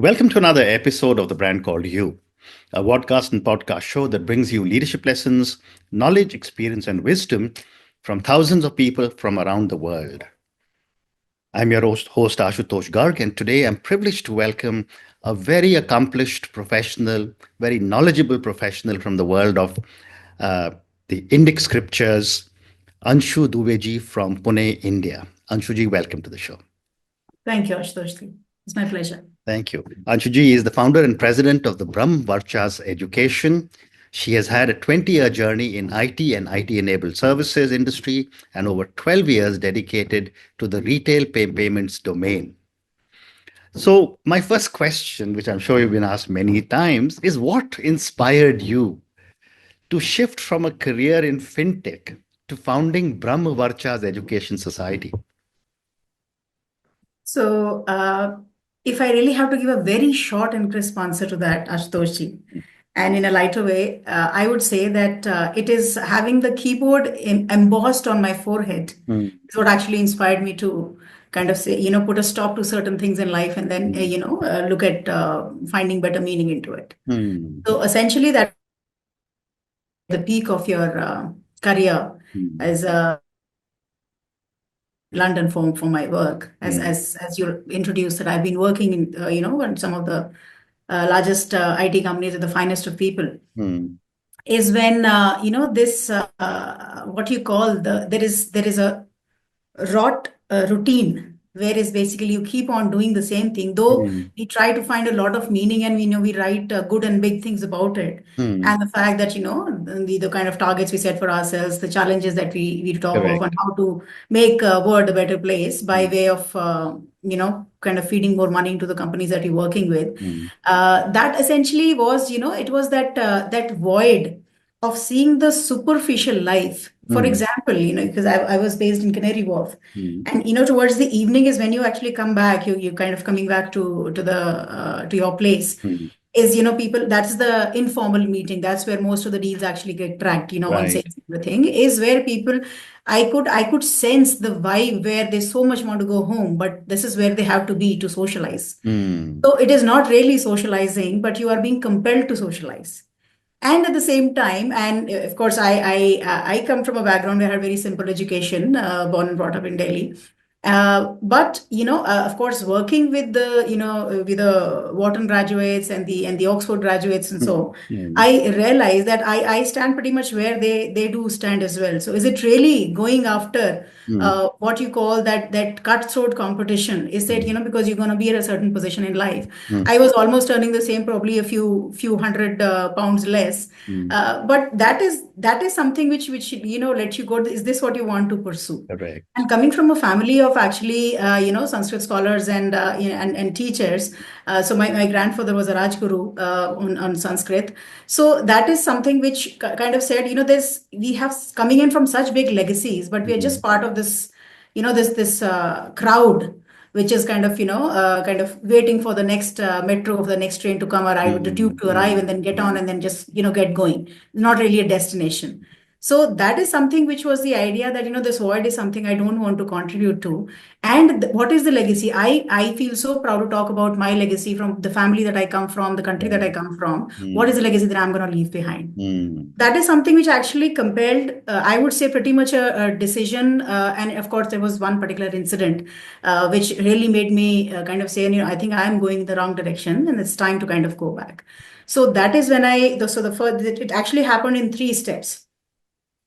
Welcome to another episode of The Brand Called You, a podcast and podcast show that brings you leadership lessons, knowledge, experience, and wisdom from thousands of people from around the world. I'm your host Ashutosh Garg, and today I'm privileged to welcome a very accomplished professional, very knowledgeable professional from the world of the Indic scriptures, Anshu Dubey ji from Pune, India. Anshu ji, welcome to the show. Thank you, Ashutosh. It's my pleasure. Thank you. Anshu ji is the founder and president of the Brahm Varchas Education. She has had a 20-year journey in IT and IT-enabled services industry and over 12 years dedicated to the retail payments domain. So my first question, which I'm sure you've been asked many times, is what inspired you to shift from a career in Fintech to founding Brahm Varchas Education Society? So if I really have to give a very short and crisp answer to that, Ashutosh, and in a lighter way, I would say that it is having the keyboard embossed on my forehead is what actually inspired me to kind of say, put a stop to certain things in life and then, look at finding better meaning into it. So essentially that the peak of your career as a London for my work, as you introduced that I've been working in, in some of the largest IT companies with the finest of people, is when, this, what you call there is a rot routine, whereas basically you keep on doing the same thing, though we try to find a lot of meaning and we write good and big things about it. And the fact that, the kind of targets we set for ourselves, the challenges that we talk of on how to make a world a better place by way of, kind of feeding more money into the companies that you're working with. That essentially was, it was that void of seeing the superficial life. For example, because I was based in Canary Wharf, and towards the evening is when you actually come back. You kind of coming back to your place. Is people, that's the informal meeting. That's where most of the deals actually get tracked. On sales, everything is where people. I could sense the vibe where they so much want to go home, but this is where they have to be to socialize. So it is not really socializing, but you are being compelled to socialize. And at the same time, and of course, I come from a background where I had very simple education, born and brought up in Delhi. But of course, working with the Wharton graduates and the Oxford graduates and so, I realized that I stand pretty much where they do stand as well. So is it really going after what you call that cutthroat competition? Is that because you're going to be at a certain position in life? I was almost earning the same, probably a few hundred pounds less. But that is something which let you go. Is this what you want to pursue? Correct. And coming from a family of actually Sanskrit scholars and teachers, so my grandfather was a Rajguru on Sanskrit. So that is something which kind of said, we have coming in from such big legacies, but we are just part of this, this crowd, which is kind of waiting for the next metro of the next train to come arrive, the tube to arrive, and then get on and then just get going. Not really a destination. So that is something which was the idea that, this void is something I don't want to contribute to. And what is the legacy? I feel so proud to talk about my legacy from the family that I come from, the country that I come from. What is the legacy that I'm going to leave behind? That is something which actually compelled, I would say, pretty much a decision. And of course, there was one particular incident which really made me kind of say, I think I'm going in the wrong direction and it's time to kind of go back. So that is when it actually happened in 3 steps.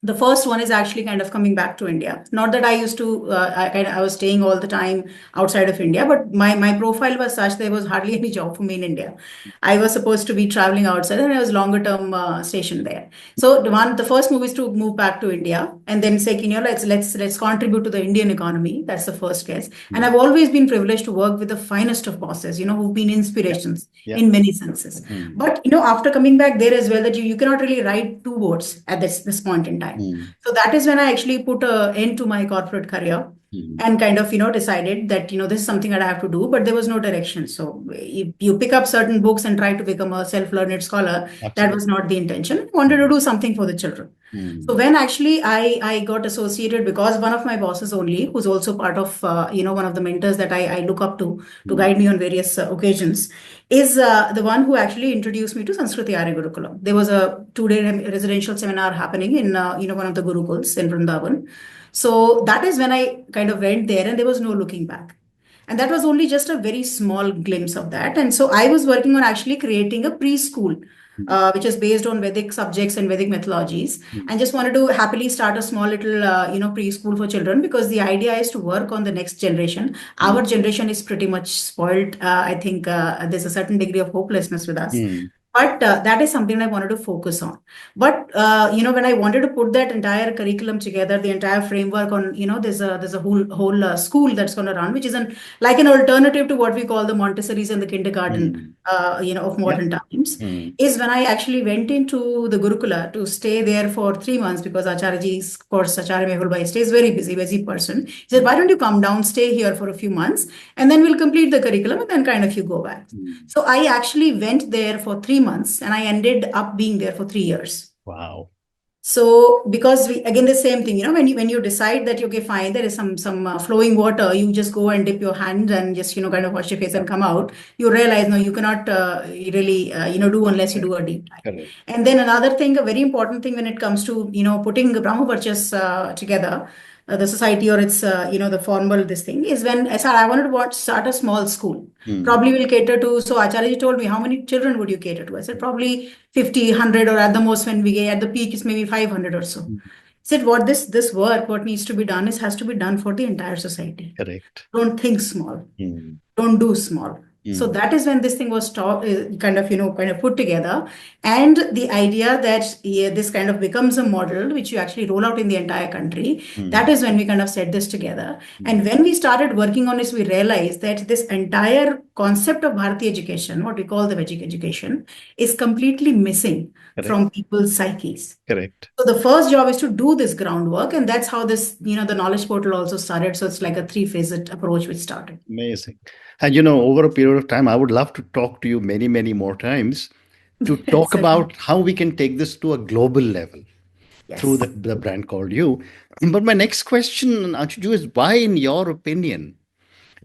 The first one is actually kind of coming back to India. Not that I used to, I was staying all the time outside of India, but my profile was such there was hardly any job for me in India. I was supposed to be traveling outside and I was longer term stationed there. So the first move is to move back to India and then say, let's contribute to the Indian economy. That's the first case. And I've always been privileged to work with the finest of bosses, who've been inspirations in many senses. But, after coming back there as well, that you cannot really ride 2 boats at this point in time. So that is when I actually put an end to my corporate career and kind of, decided that, this is something that I have to do, but there was no direction. So you pick up certain books and try to become a self-learned scholar. That was not the intention. I wanted to do something for the children. So when actually I got associated, because one of my bosses only, who's also part of, one of the mentors that I look up to guide me on various occasions, is the one who actually introduced me to Sanskriti Arya Gurukulam. There was a 2-day residential seminar happening in, one of the Gurukuls in Vrindavan. So that is when I kind of went there, and there was no looking back. And that was only just a very small glimpse of that. And so I was working on actually creating a preschool, which is based on Vedic subjects and Vedic methodologies. And just wanted to happily start a small little, preschool for children, because the idea is to work on the next generation. Our generation is pretty much spoiled. I think there's a certain degree of hopelessness with us. But that is something I wanted to focus on. But when I wanted to put that entire curriculum together, the entire framework on, there's a whole school that's going to run, which is like an alternative to what we call the Montessori's and the kindergarten, of modern times. Is when I actually went into the Gurukula to stay there for 3 months, because Acharyaji's course, Acharya Mehul Bhai, stays very busy person. He said, why don't you come down, stay here for a few months, and then we'll complete the curriculum, and then kind of you go back. So I actually went there for 3 months, and I ended up being there for 3 years. Wow. So because again, the same thing, when you decide that, okay, fine, there is some flowing water, you just go and dip your hand and just, kind of wash your face and come out. You realize, no, you cannot really, do unless you do a deep dive. Correct. And then another thing, a very important thing when it comes to, putting the Brahm Varchas together, the society, or it's, the formal, this thing is when I said I wanted to start a small school. Probably will cater to, so Acharya told me, how many children would you cater to? I said, probably 50, 100, or at the most, when we get at the peak, it's maybe 500 or so. He said, what this work, what needs to be done has to be done for the entire society. Correct. Don't think small. Don't do small. So that is when this thing was kind of put together. And the idea that this kind of becomes a model which you actually roll out in the entire country, that is when we kind of set this together. And when we started working on this, we realized that this entire concept of Bharatiya education, what we call the Vedic education, is completely missing from people's psyches. Correct. So the first job is to do this groundwork, and that's how this, the knowledge portal also started. So it's like a 3-phased approach which started. Amazing. And over a period of time, I would love to talk to you many, many more times to talk about how we can take this to a global level through the brand called You. But my next question, Anshu, is why, in your opinion,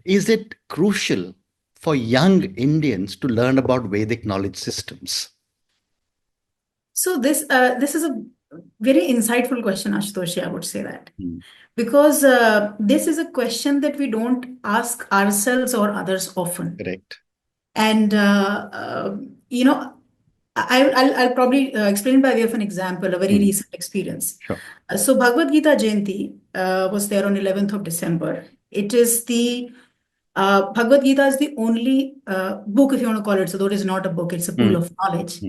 is it crucial for young Indians to learn about Vedic knowledge systems? So this is a very insightful question, Ashutoshi, I would say that. Because this is a question that we don't ask ourselves or others often. Correct. And, I'll probably explain by way of an example, a very recent experience. Sure. So Bhagavad Gita Jayanti was there on 11th of December. It is the Bhagavad Gita is the only book, if you want to call it, so though it is not a book, it's a pool of knowledge.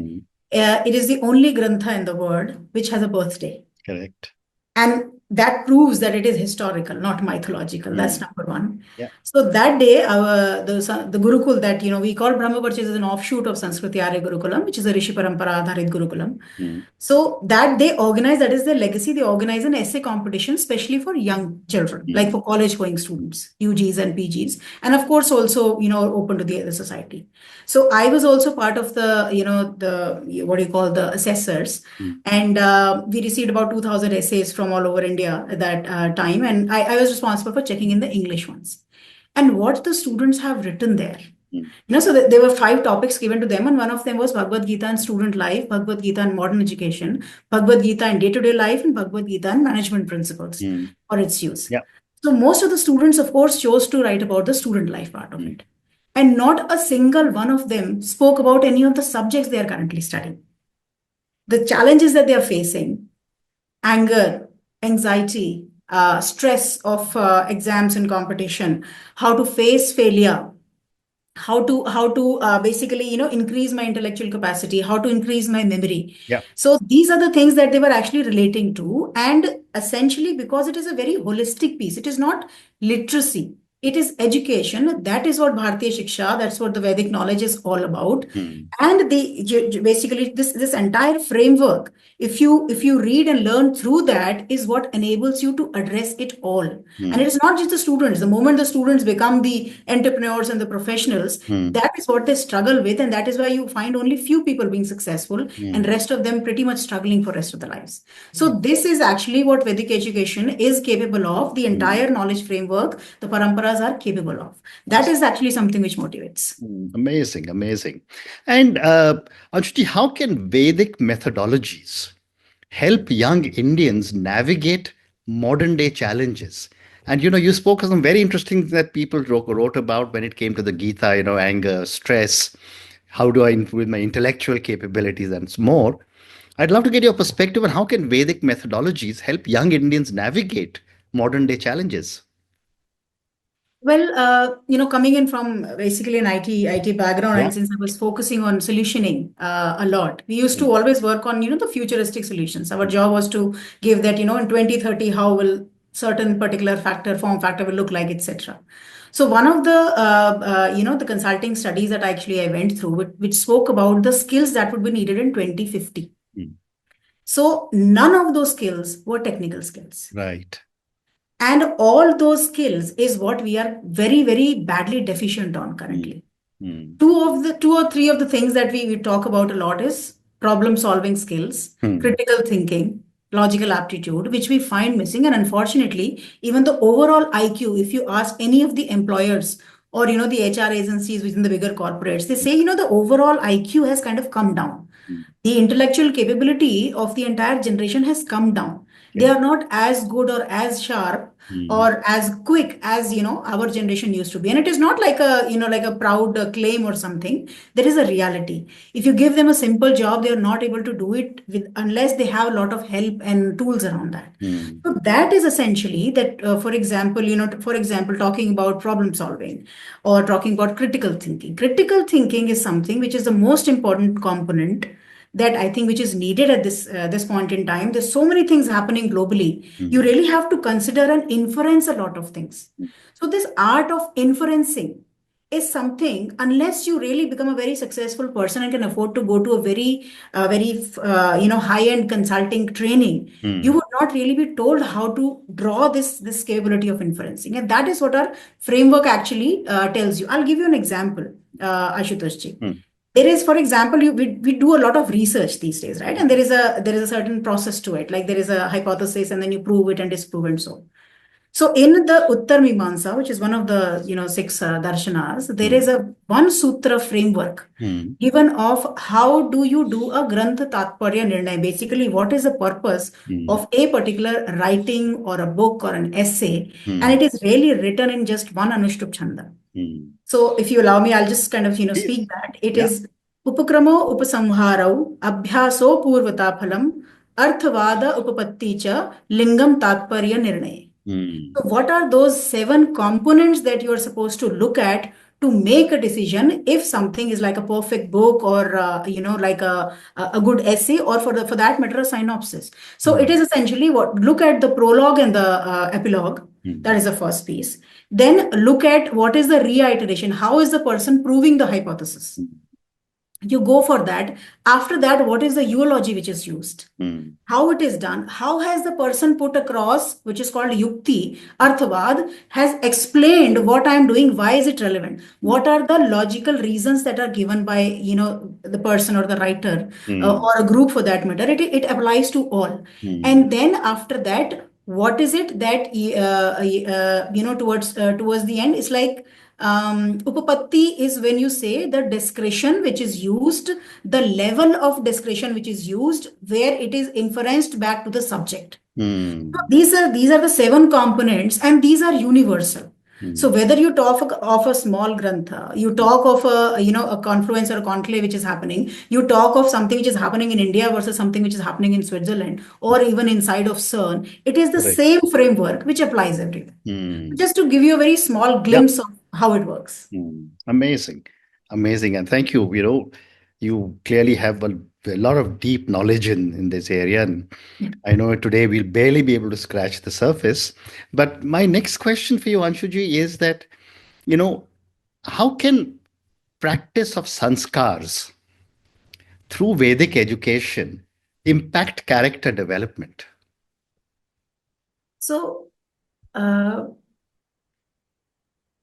It is the only grantha in the world which has a birthday. Correct. And that proves that it is historical, not mythological. That's number one. Yeah. So that day, the Gurukul that, we call Brahm Varchas is an offshoot of Sanskriti Arya Gurukulam, which is a Rishi Parampara Adharit Gurukulam. So that they organize, that is their legacy, they organize an essay competition, especially for young children, like for college-going students, UGs and PGs. And of course, also, open to the society. So I was also part of the, the assessors. And we received about 2,000 essays from all over India at that time. And I was responsible for checking in the English ones. And what the students have written there. So there were 5 topics given to them. And one of them was Bhagavad Gita and student life, Bhagavad Gita and modern education, Bhagavad Gita and day-to-day life, and Bhagavad Gita and management principles for its use. Yeah. So most of the students, of course, chose to write about the student life part of it. And not a single one of them spoke about any of the subjects they are currently studying. The challenges that they are facing, anger, anxiety, stress of exams and competition, how to face failure, how to basically, increase my intellectual capacity, how to increase my memory. Yeah. So these are the things that they were actually relating to. And essentially, because it is a very holistic piece, it is not literacy. It is education. That is what Bharatiya Shiksha, that's what the Vedic knowledge is all about. Hmm. And basically this entire framework, if you read and learn through that, is what enables you to address it all. And Hmm. it is not just the students. The moment the students become the entrepreneurs and the professionals, Hmm. that is what they struggle with, and that is why you find only few people being successful and Hmm. rest of them pretty much struggling for rest of their lives. So this is actually what Vedic education is capable of. The Hmm. entire knowledge framework, the paramparas are capable of. That is actually something which motivates. Amazing, amazing. And Anshuji, how can Vedic methodologies help young Indians navigate modern day challenges? And you spoke of some very interesting things that people wrote about when it came to the Gita, anger, stress. How do I improve my intellectual capabilities and more? I'd love to get your perspective on how can Vedic methodologies help young Indians navigate modern day challenges? Well, coming in from basically an IT background, Yeah. and since I was focusing on solutioning a lot, we used to Mm, always work on, the futuristic solutions. Our mm, job was to give that, in 2030, how will certain particular form factor will look like, etc. So one of the consulting studies that actually I went through, which spoke about the skills that would be needed in 2050. mm. So none of those skills were technical skills. Right. And all those skills is what we are very, very badly deficient on Mm, currently. mm, Two or three of the things that we talk about a lot is problem solving skills, mm, critical thinking, logical aptitude, which we find missing. And unfortunately, even the overall IQ, if you ask any of the employers or the HR agencies within the bigger corporates, they say, the overall IQ has kind of come down. mm. The intellectual capability of the entire generation has come down. They Okay. are not as good or as sharp Mm, or as quick as our generation used to be. And it is not like a proud claim or something. There is a reality. If you give them a simple job, they are not able to do it unless they have a lot of help and tools around that. mm, So that is essentially that, for example, talking about problem solving or talking about critical thinking. Critical thinking is something which is the most important component that I think which is needed at this point in time. There's so many things happening globally. You mm, really have to consider and inference a lot of things. So this art of inferencing is something, unless you really become a very successful person and can afford to go to a very high end consulting training, you mm. would not really be told how to draw this capability of inferencing, and that is what our framework actually tells you. I'll give you an example, Ashutosh ji. Mm, There is, for example, we do a lot of research these days, right? And there is a certain process to it. Like there is a hypothesis, and then you prove it and disprove and so. So in the Uttar Mimamsa, which is one of the six darshanas, there mm, is a one sutra framework mm, given of how do you do a grantha tatparya nirnay. Basically, what is the purpose mm, of a particular writing or a book or an essay, and mm, it is really written in just one anushtup chanda. mm. So if you allow me, I'll just kind of Please. speak that. It Yeah. is upakramo upasamharau abhyaso purvata phalam arthavada upapatti cha lingam tatparya nirnay. Mm, So what are those seven components that you are supposed to look at to make a decision if something is like a perfect book or like a good essay, or for that matter a synopsis. So it mm, is essentially what look at the prologue and the epilogue. That mm, is the first piece. Then look at what is the reiteration. How is the person proving the hypothesis? You go for that. After that, what is the eulogy which is used? mm, How it is done, how has the person put across, which is called yukti, arthavad, has explained what I am doing, why is it relevant? mm, What are the logical reasons that are given by, the person or the writer, mm, or a group for that matter? It applies to all. mm, And then after that, what is it that, towards the end, it's like, upapatti is when you say the discretion which is used, the level of discretion which is used, where it is inferenced back to the subject. So mm, these are the seven components, and these are universal. So mm, whether you talk of a small grantha, you talk of a confluence or a conclave which is happening, you talk of something which is happening in India versus something which is happening in Switzerland or even inside of CERN, it is the correct. same framework which applies everywhere. Mm. Just to give you a very small Yeah. glimpse of how it works. Amazing. Amazing. And thank you. You clearly have a a lot of deep knowledge in this area. And Yeah. I know today we'll barely be able to scratch the surface. But my next question for you, Anshuji, is that, you know, how can practice of sanskars through Vedic education impact character development? So, uh,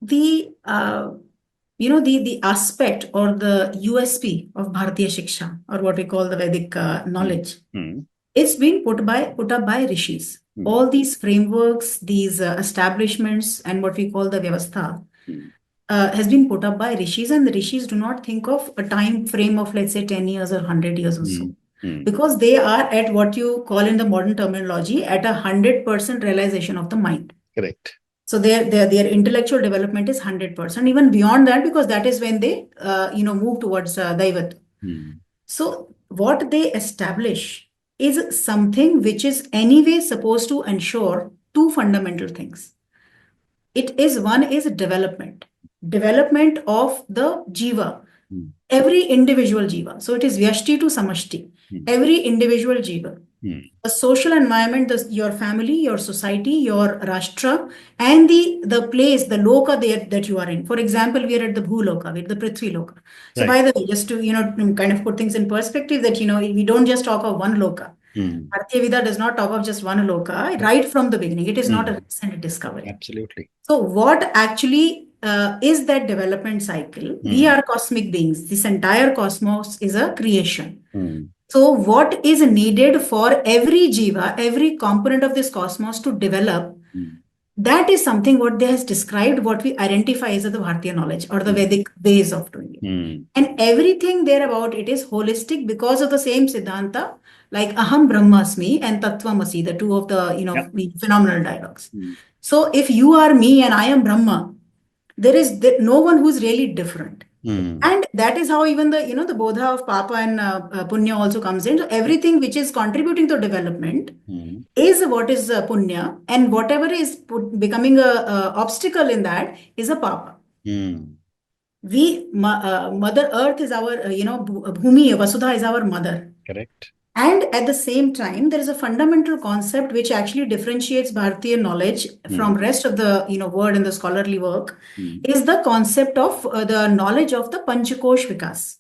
the the aspect or the USP of Bharatiya Shiksha, or what we call the Vedic knowledge, Mm. it's been put up by Rishis. All these frameworks, these establishments, and what we call the Vyavastha has been put up by Rishis, and the Rishis do not think of a time frame of, let's say, 10 years or 100 years or so, because they are at what you call in the modern terminology at 100% realization of the mind. Correct. So their intellectual development is 100%, even beyond that, because that is when they move towards Daivat. So what they establish is something which is anyway supposed to ensure two fundamental things. One is development of the jiva, every individual jiva. So it is vyashti to samashti, every individual jiva. A social environment, your family, your society, your rashtra, and the place, the loka there that you are in. For example, we are at the bhuloka, we're at the prithvi loka. So by the way, just to kind of put things in perspective, that we don't just talk of one loka. Bharatiya Vida does not talk of just one loka right from the beginning. It is not a recent discovery. Absolutely. So what actually is that development cycle? We are cosmic beings. This entire cosmos is a creation. So what is needed for every jiva, every component of this cosmos to develop, that is something what they has described, what we identify as the Bharatiya knowledge or the Vedic ways of doing it. And everything there about it is holistic because of the same Siddhanta, like Aham Brahmasmi and Tattvamasi, the two of the phenomenal dialogues. So if you are me and I am Brahma, there is no one who's really different. And that is how even the bodha of Papa and Punya also comes in. So everything which is contributing to development is what is Punya, and whatever is becoming a obstacle in that is a Papa. Mother Earth is our, Bhumi, Vasudha is our mother. Correct. And at the same time, there is a fundamental concept which actually differentiates Bharatiya knowledge from rest of the word and the scholarly work, is the concept of the knowledge of the Panchikosh Vikas,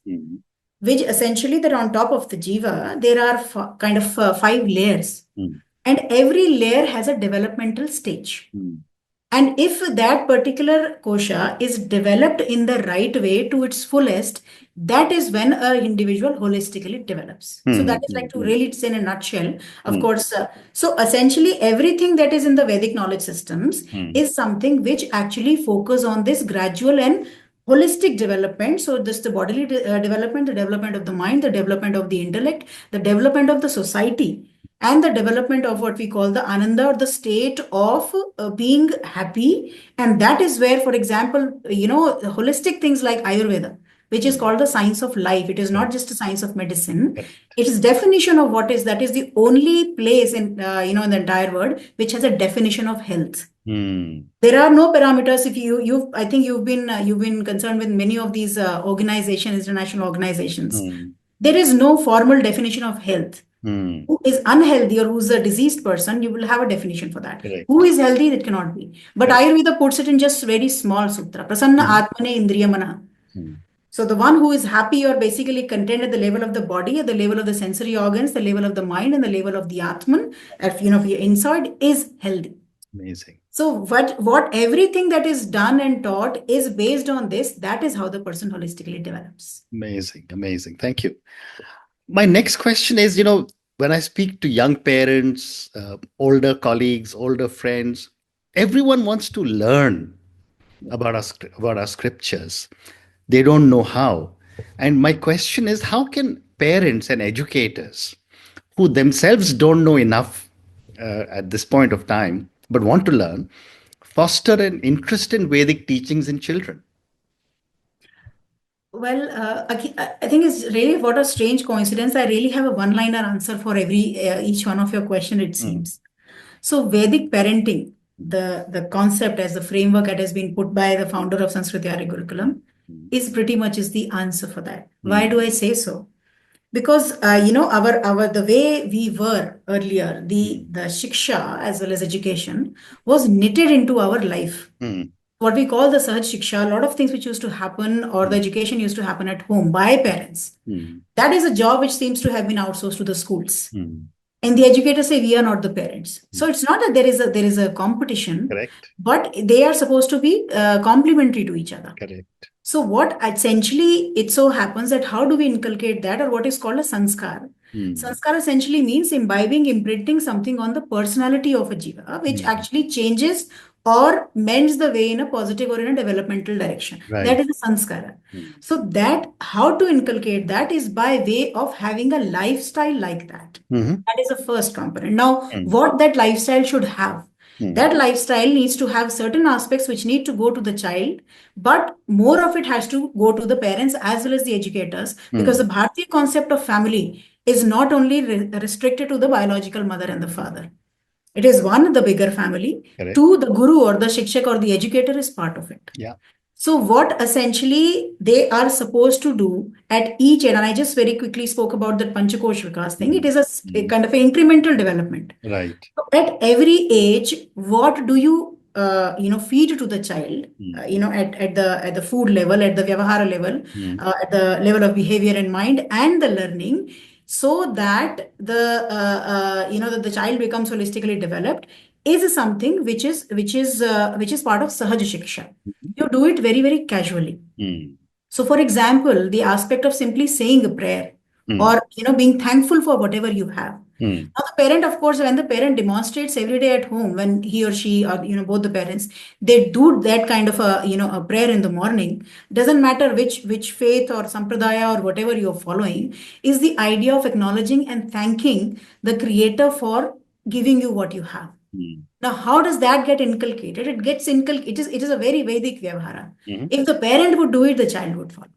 which essentially that on top of the jiva, there are kind of 5 layers. And every layer has a developmental stage. And if that particular kosha is developed in the right way to its fullest, that is when an individual holistically develops. So that is like to really say in a nutshell, of course. So essentially everything that is in the Vedic knowledge systems is something which actually focus on this gradual and holistic development. So this the bodily development, the development of the mind, the development of the intellect, the development of the society, and the development of what we call the ananda, or the state of being happy. And that is where, for example, holistic things like Ayurveda, which is called the science of life. It is not just a science of medicine. It is definition of what is, that is the only place in, in the entire world, which has a definition of health. There are no parameters. If I think you've been concerned with many of these organizations, international organizations. There is no formal definition of health. Who is unhealthy or who's a diseased person, you will have a definition for that. Correct. Who is healthy, that cannot be. But Ayurveda puts it in just very small sutra. Prasanna atmane indriyamana. So the one who is happy or basically content at the level of the body, at the level of the sensory organs, the level of the mind, and the level of the Atman, if your inside is healthy. Amazing. So what everything that is done and taught is based on this. That is how the person holistically develops. Amazing. Amazing. Thank you. My next question is, when I speak to young parents, older colleagues, older friends, everyone wants to learn about our scriptures. They don't know how. And my question is, how can parents and educators who themselves don't know enough at this point of time, but want to learn, foster an interest in Vedic teachings in children? Well, I think it's really what a strange coincidence. I really have a one-liner answer for each one of your question, it seems. So Vedic parenting, the concept as the framework that has been put by the founder of Sanskriti Arya Gurukulam, is pretty much is the answer for that. Why do I say so? Because our the way we were earlier, the shiksha as well as education was knitted into our life. What we call the sahaj shiksha, a lot of things which used to happen, or the education used to happen at home by parents. That is a job which seems to have been outsourced to the schools. And the educators say we are not the parents. So it's not that there is a competition. Correct. But they are supposed to be complementary to each other. Correct. So what essentially it so happens that how do we inculcate that, or what is called a sanskar? Sanskar essentially means imbibing, imprinting something on the personality of a jiva, which actually changes or mends the way in a positive or in a developmental direction. Right. That is a sanskara. So that how to inculcate that is by way of having a lifestyle like that. That is the first component. Now, what that lifestyle should have? That lifestyle needs to have certain aspects which need to go to the child, but more of it has to go to the parents as well as the educators, because the Bharatiya concept of family is not only restricted to the biological mother and the father. It is one, the bigger family. Correct. Two, the guru or the shikshak or the educator is part of it. Yeah. So what essentially they are supposed to do at each end, and I just very quickly spoke about that Panchikosh Vikas thing, it is a kind of an incremental development. Right. So at every age, what do you feed to the child, at the food level, at the vyavahara level, at the level of behavior and mind and the learning, so that that the child becomes holistically developed, is something which is part of sahaj shiksha. You do it very, very casually. So, for example, the aspect of simply saying a prayer, or being thankful for whatever you have. Now, the parent, of course, when the parent demonstrates every day at home, when he or she, or both the parents, they do that kind of a prayer in the morning. Doesn't matter which faith or sampradaya or whatever you're following, is the idea of acknowledging and thanking the Creator for giving you what you have. Now, how does that get inculcated? It gets inculcated. It is a very Vedic vyavahara. If the parent would do it, the child would follow.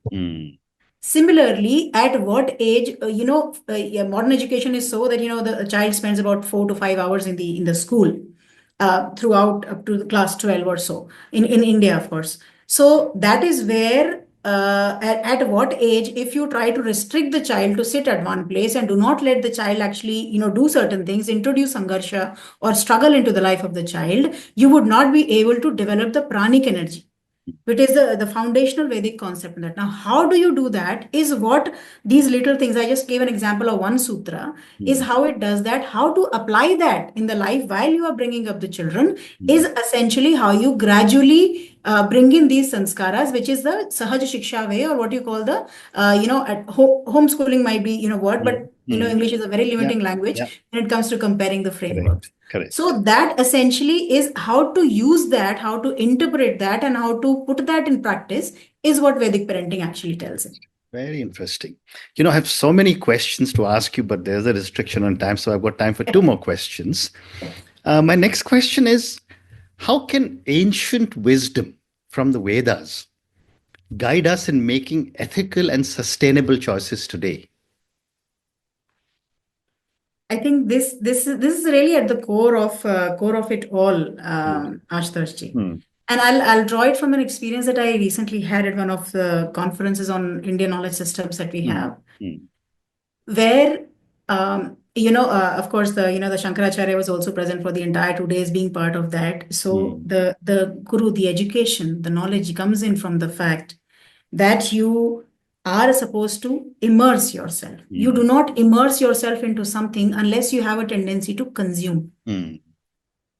Similarly, at what age, modern education is so that, the child spends about 4 to 5 hours in the school, throughout up to class 12 or so in India, of course. So that is where, at what age, if you try to restrict the child to sit at one place and do not let the child actually, do certain things, introduce sangarsha or struggle into the life of the child, you would not be able to develop the pranic energy, which is the foundational Vedic concept in that. Now, how do you do that is what these little things, I just gave an example of one sutra, is how it does that. How to apply that in the life while you are bringing up the children is essentially how you gradually bring in these sanskaras, which is the sahaj shiksha way, or what you call the, at homeschooling might be, word, but English is a very limiting language when it comes to comparing the frameworks. Correct. So that essentially is how to use that, how to interpret that, and how to put that in practice is what Vedic parenting actually tells it. Very interesting. I have so many questions to ask you, but there's a restriction on time, so I've got time for 2 more questions. My next question is, how can ancient wisdom from the Vedas guide us in making ethical and sustainable choices today? I think this is really at the core of it all, Ashutosh. And I'll draw it from an experience that I recently had at one of the conferences on Indian knowledge systems that we have, where of course the Shankaracharya was also present for the entire 2 days, being part of that. So the guru, the education, the knowledge comes in from the fact that you are supposed to immerse yourself. You do not immerse yourself into something unless you have a tendency to consume.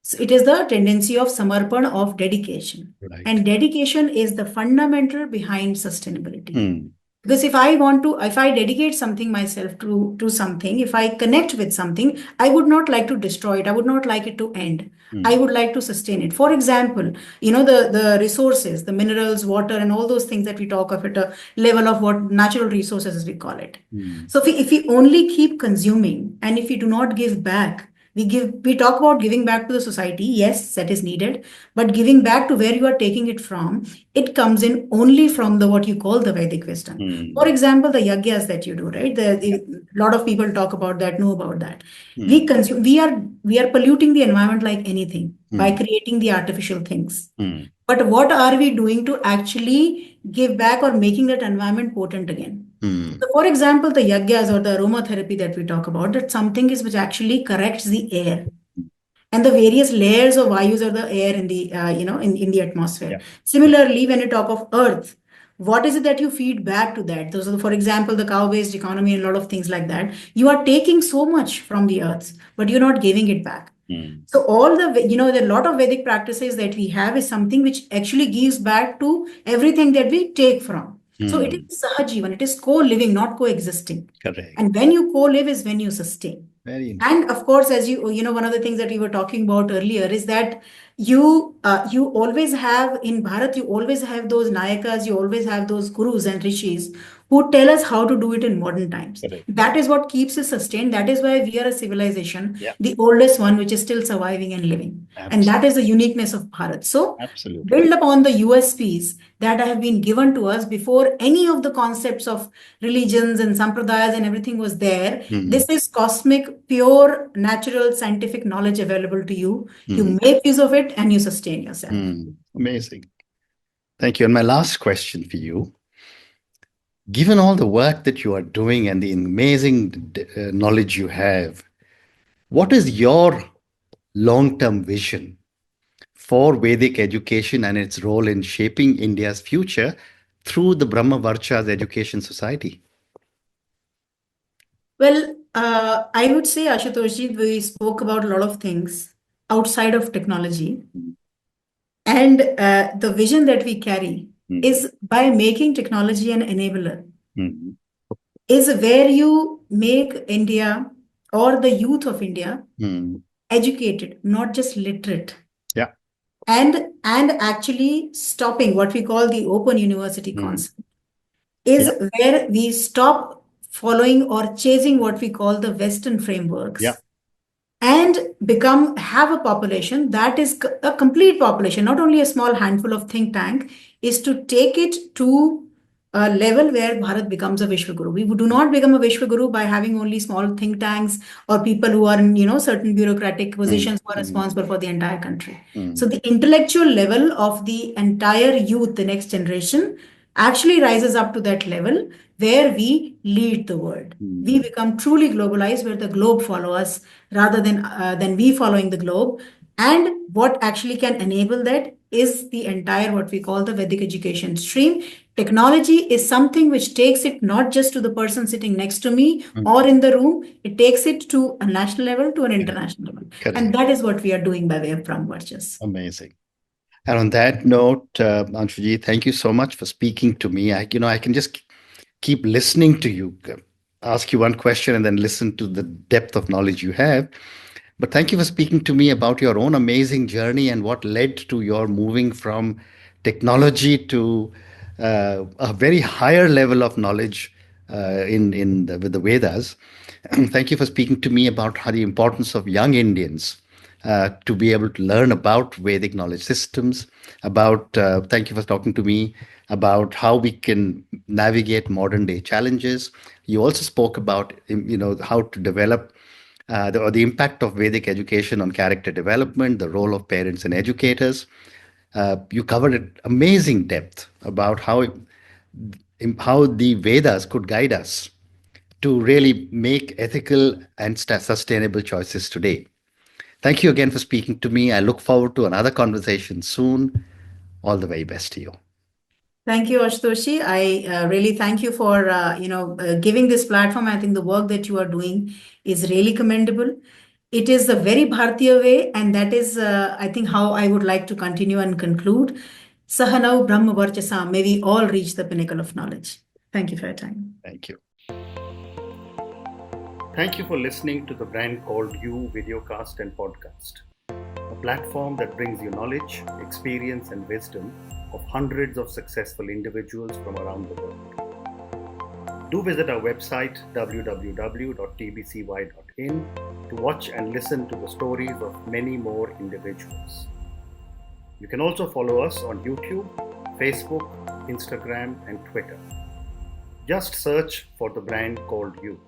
So it is the tendency of samarpan, of dedication. Right. And dedication is the fundamental behind sustainability. Because if I dedicate something myself to something, if I connect with something, I would not like to destroy it. I would not like it to end. I would like to sustain it. For example, the resources, the minerals, water, and all those things that we talk of at a level of what natural resources, as we call it. So if we only keep consuming, and if we do not give back, we talk about giving back to the society. Yes, that is needed. But giving back to where you are taking it from, it comes in only from what you call the Vedic wisdom. For example, the yagyas that you do, right? A lot of people talk about that, know about that. We are polluting the environment like anything by creating the artificial things. But what are we doing to actually give back or making that environment potent again? So for example, the yagyas or the aromatherapy that we talk about, that something is which actually corrects the air and the various layers of vayus or the air in the in the atmosphere. Similarly, when you talk of earth, what is it that you feed back to that? Those are, for example, the cow-based economy and a lot of things like that. You are taking so much from the earth, but you're not giving it back. So all the, the lot of Vedic practices that we have is something which actually gives back to everything that we take from. So it is sahajivan, it is co-living, not coexisting. Correct. And when you co-live is when you sustain. And of course, as one of the things that we were talking about earlier is that you always have in Bharat, you always have those nayakas, you always have those gurus and rishis who tell us how to do it in modern times. Correct. That is what keeps us sustained. That is why we are a civilization, the oldest one, which is still surviving and living. Absolutely. And that is the uniqueness of Bharat. So build upon the USPs that have been given to us before any of the concepts of religions and sampradayas and everything was there. This is cosmic, pure, natural, scientific knowledge available to you. You make use of it and you sustain yourself. Amazing. Thank you. And my last question for you, given all the work that you are doing and the amazing knowledge you have, what is your long-term vision for Vedic education and its role in shaping India's future through the Brahm Varchas Education Society? Well, I would say, Ashutoshji, we spoke about a lot of things outside of technology. And the vision that we carry is by making technology an enabler, is where you make India or the youth of India educated, not just literate. Yeah. And actually stopping what we call the open university concept is where we stop following or chasing what we call the Western frameworks. Yeah. And have a population that is a complete population, not only a small handful of think tank, is to take it to a level where Bharat becomes a Vishwaguru. We do not become a Vishwaguru by having only small think tanks or people who are in, certain bureaucratic positions who are responsible for the entire country. So the intellectual level of the entire youth, the next generation, actually rises up to that level where we lead the world. We become truly globalized, where the globe follows us rather than we following the globe. And what actually can enable that is the entire what we call the Vedic education stream. Technology is something which takes it not just to the person sitting next to me or in the room, it takes it to a national level, to an international level. Correct. And that is what we are doing by way of Brahm Varchas. Amazing. And on that note, Anshuji, thank you so much for speaking to me. I can just keep listening to you, ask you one question and then listen to the depth of knowledge you have. But thank you for speaking to me about your own amazing journey and what led to your moving from technology to a very higher level of knowledge with the Vedas. Thank you for speaking to me about the importance of young Indians to be able to learn about Vedic knowledge systems, thank you for talking to me about how we can navigate modern day challenges. You also spoke about, how to develop the impact of Vedic education on character development, the role of parents and educators. You covered an amazing depth about how the Vedas could guide us to really make ethical and sustainable choices today. Thank you again for speaking to me. I look forward to another conversation soon. All the very best to you. Thank you, Ashutoshi. I really thank you for giving this platform. I think the work that you are doing is really commendable. It is a very Bharatiya way, and that is, I think, how I would like to continue and conclude. Sahanav Brahma Varchasam. May we all reach the pinnacle of knowledge. Thank you for your time. Thank you. Thank you for listening to the Brand Called You videocast and podcast, a platform that brings you knowledge, experience, and wisdom of hundreds of successful individuals from around the world. Do visit our website www.tbcy.in to watch and listen to the stories of many more individuals. You can also follow us on YouTube, Facebook, Instagram, and Twitter. Just search for the Brand Called You.